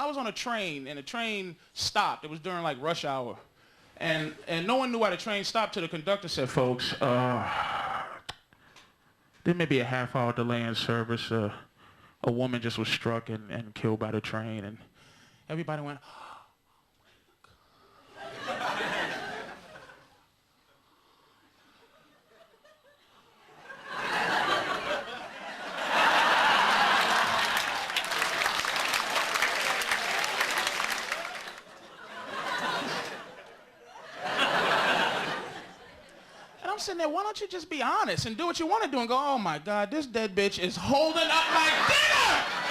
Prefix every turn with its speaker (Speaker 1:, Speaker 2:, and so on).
Speaker 1: I was on a train, and the train stopped. It was during like rush hour. And no one knew why the train stopped till the conductor said, folks, there may be a half-hour delay in service. A woman just was struck and killed by the train. And everybody went, I'm sitting there, why don't you just be honest and do what you want to do and go, oh my God, this dead bitch is holding up my dinner!